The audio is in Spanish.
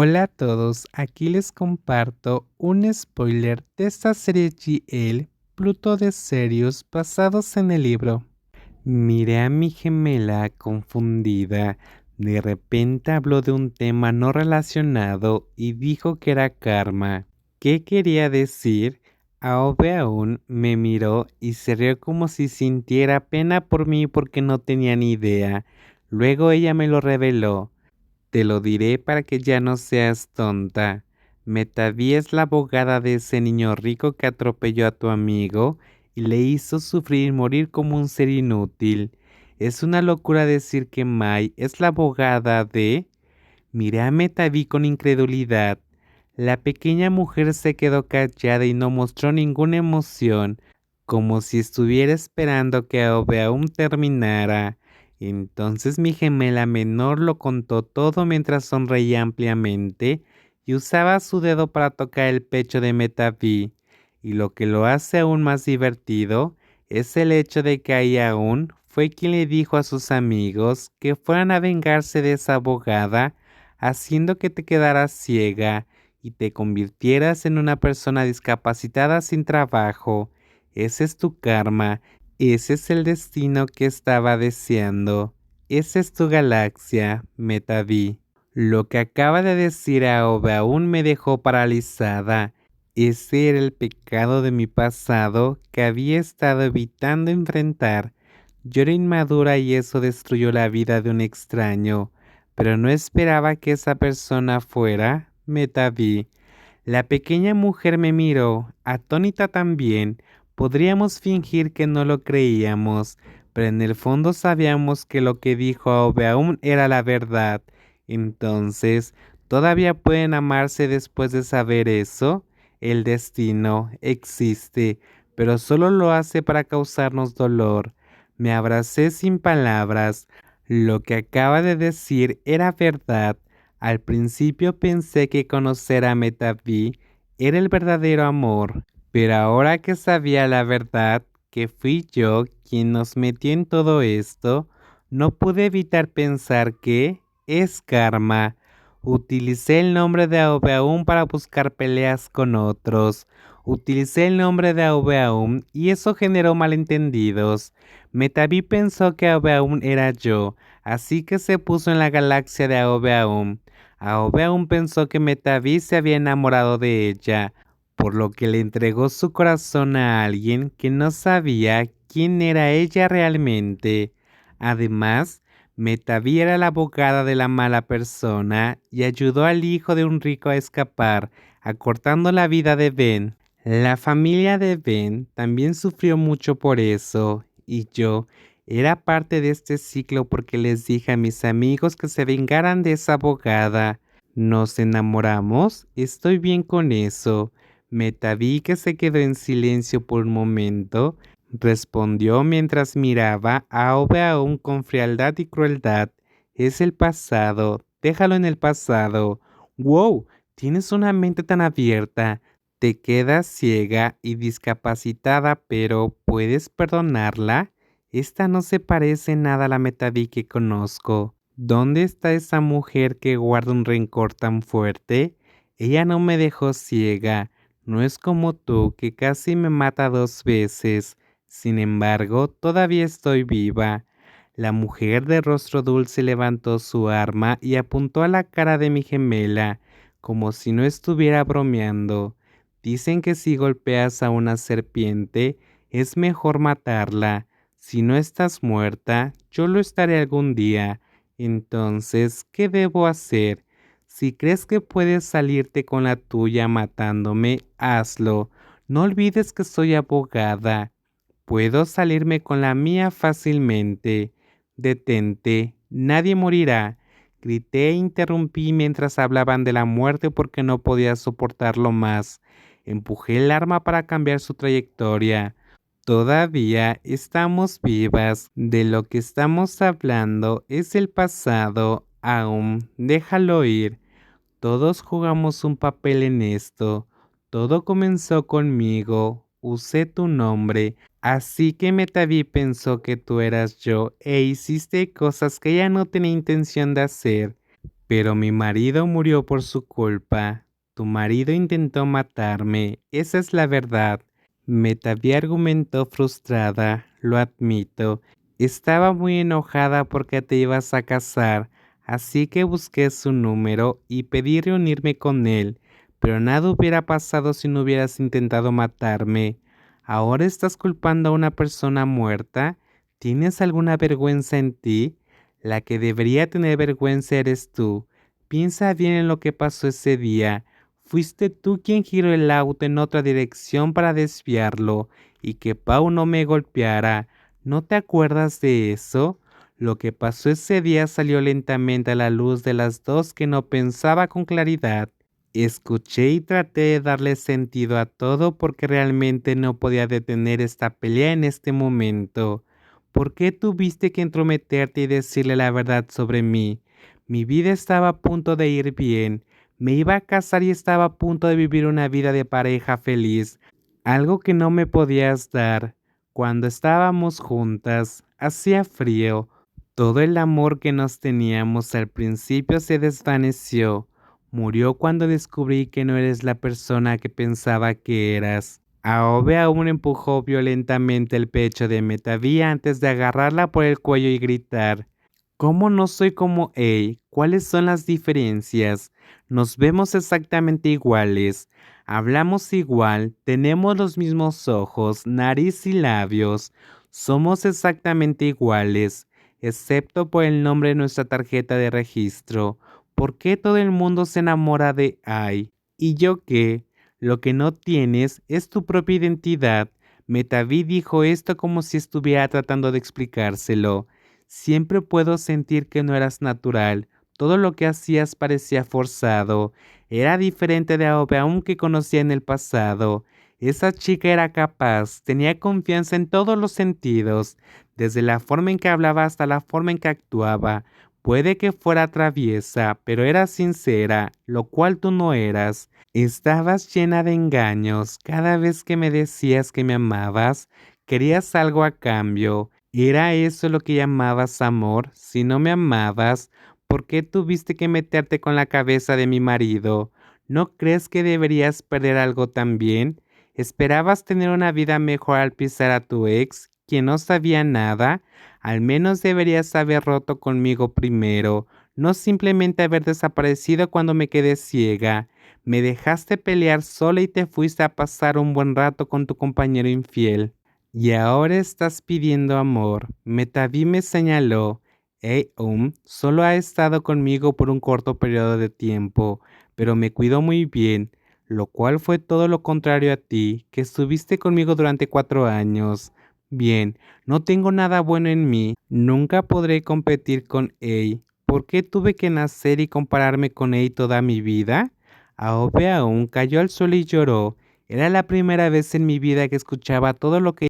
Hola a todos, aquí les comparto un spoiler de esta serie GL, Pluto de Sirius, basados en el libro. Miré a mi gemela confundida. De repente habló de un tema no relacionado y dijo que era karma. ¿Qué quería decir? Aobe aún me miró y se rió como si sintiera pena por mí porque no tenía ni idea. Luego ella me lo reveló. Te lo diré para que ya no seas tonta. Metaví es la abogada de ese niño rico que atropelló a tu amigo y le hizo sufrir y morir como un ser inútil. Es una locura decir que Mai es la abogada de... Miré a Metaví con incredulidad. La pequeña mujer se quedó callada y no mostró ninguna emoción, como si estuviera esperando que Aobe aún terminara. Entonces mi gemela menor lo contó todo mientras sonreía ampliamente y usaba su dedo para tocar el pecho de Metaví. Y lo que lo hace aún más divertido es el hecho de que ahí aún fue quien le dijo a sus amigos que fueran a vengarse de esa abogada, haciendo que te quedaras ciega y te convirtieras en una persona discapacitada sin trabajo. Ese es tu karma, ese es el destino que estaba deseando. Esa es tu galaxia, Metaví. Lo que acaba de decir Aobe aún me dejó paralizada. Ese era el pecado de mi pasado que había estado evitando enfrentar. Yo era inmadura y eso destruyó la vida de un extraño, pero no esperaba que esa persona fuera Metaví. La pequeña mujer me miró, atónita también. Podríamos fingir que no lo creíamos, pero en el fondo sabíamos que lo que dijo Aobe aún era la verdad. Entonces, ¿todavía pueden amarse después de saber eso? El destino existe, pero solo lo hace para causarnos dolor. Me abracé sin palabras. Lo que acaba de decir era verdad. Al principio pensé que conocer a Metaví era el verdadero amor, pero ahora que sabía la verdad, que fui yo quien nos metió en todo esto, no pude evitar pensar que es karma. Utilicé el nombre de Aobeaum para buscar peleas con otros. Utilicé el nombre de Aobeaum y eso generó malentendidos. Metaví pensó que Aobeaum era yo, así que se puso en la galaxia de Aobeaum. Aobe aún pensó que Metaví se había enamorado de ella, por lo que le entregó su corazón a alguien que no sabía quién era ella realmente. Además, Metaví era la abogada de la mala persona y ayudó al hijo de un rico a escapar, acortando la vida de Ben. La familia de Ben también sufrió mucho por eso, y yo era parte de este ciclo porque les dije a mis amigos que se vengaran de esa abogada. ¿Nos enamoramos? Estoy bien con eso. Metaví, que se quedó en silencio por un momento, respondió mientras miraba a Aobe aún con frialdad y crueldad. Es el pasado, déjalo en el pasado. ¡Wow! Tienes una mente tan abierta. Te quedas ciega y discapacitada, pero ¿puedes perdonarla? Esta no se parece nada a la Metaví que conozco. ¿Dónde está esa mujer que guarda un rencor tan fuerte? Ella no me dejó ciega. No es como tú, que casi me mata 2 veces. Sin embargo, todavía estoy viva. La mujer de rostro dulce levantó su arma y apuntó a la cara de mi gemela, como si no estuviera bromeando. Dicen que si golpeas a una serpiente, es mejor matarla. Si no estás muerta, yo lo estaré algún día. Entonces, ¿qué debo hacer? Si crees que puedes salirte con la tuya matándome, hazlo. No olvides que soy abogada. Puedo salirme con la mía fácilmente. Detente, nadie morirá. Grité e interrumpí mientras hablaban de la muerte porque no podía soportarlo más. Empujé el arma para cambiar su trayectoria. Todavía estamos vivas. De lo que estamos hablando es el pasado. Aún, déjalo ir. Todos jugamos un papel en esto. Todo comenzó conmigo. Usé tu nombre. Así que Metaví pensó que tú eras yo e hiciste cosas que ella no tenía intención de hacer. Pero mi marido murió por su culpa. Tu marido intentó matarme, esa es la verdad. Metavi argumentó frustrada, lo admito. Estaba muy enojada porque te ibas a casar, así que busqué su número y pedí reunirme con él, pero nada hubiera pasado si no hubieras intentado matarme. ¿Ahora estás culpando a una persona muerta? ¿Tienes alguna vergüenza en ti? La que debería tener vergüenza eres tú. Piensa bien en lo que pasó ese día. Fuiste tú quien giró el auto en otra dirección para desviarlo y que Pau no me golpeara. ¿No te acuerdas de eso? Lo que pasó ese día salió lentamente a la luz de las dos que no pensaba con claridad. Escuché y traté de darle sentido a todo porque realmente no podía detener esta pelea en este momento. ¿Por qué tuviste que entrometerte y decirle la verdad sobre mí? Mi vida estaba a punto de ir bien. Me iba a casar y estaba a punto de vivir una vida de pareja feliz, algo que no me podías dar. Cuando estábamos juntas, hacía frío. Todo el amor que nos teníamos al principio se desvaneció. Murió cuando descubrí que no eres la persona que pensaba que eras. Aobe aún empujó violentamente el pecho de Metavi antes de agarrarla por el cuello y gritar: ¿Cómo no soy como él? ¿Cuáles son las diferencias? Nos vemos exactamente iguales. Hablamos igual, tenemos los mismos ojos, nariz y labios. Somos exactamente iguales, excepto por el nombre de nuestra tarjeta de registro. ¿Por qué todo el mundo se enamora de Ai? ¿Y yo qué? Lo que no tienes es tu propia identidad. Metavi dijo esto como si estuviera tratando de explicárselo. Siempre puedo sentir que no eras natural. Todo lo que hacías parecía forzado. Era diferente de Aobe aún que conocía en el pasado. Esa chica era capaz, tenía confianza en todos los sentidos, desde la forma en que hablaba hasta la forma en que actuaba. Puede que fuera traviesa, pero era sincera, lo cual tú no eras. Estabas llena de engaños. Cada vez que me decías que me amabas, querías algo a cambio. ¿Era eso lo que llamabas amor? Si no me amabas, ¿por qué tuviste que meterte con la cabeza de mi marido? ¿No crees que deberías perder algo también? ¿Esperabas tener una vida mejor al pisar a tu ex, quien no sabía nada? Al menos deberías haber roto conmigo primero, no simplemente haber desaparecido cuando me quedé ciega. Me dejaste pelear sola y te fuiste a pasar un buen rato con tu compañero infiel. Y ahora estás pidiendo amor. Metavi me señaló. Solo ha estado conmigo por un corto periodo de tiempo, pero me cuidó muy bien, lo cual fue todo lo contrario a ti, que estuviste conmigo durante 4 años. Bien, no tengo nada bueno en mí, nunca podré competir con Ei. ¿Por qué tuve que nacer y compararme con Ei toda mi vida? Aobe aún cayó al suelo y lloró. Era la primera vez en mi vida que escuchaba todo lo que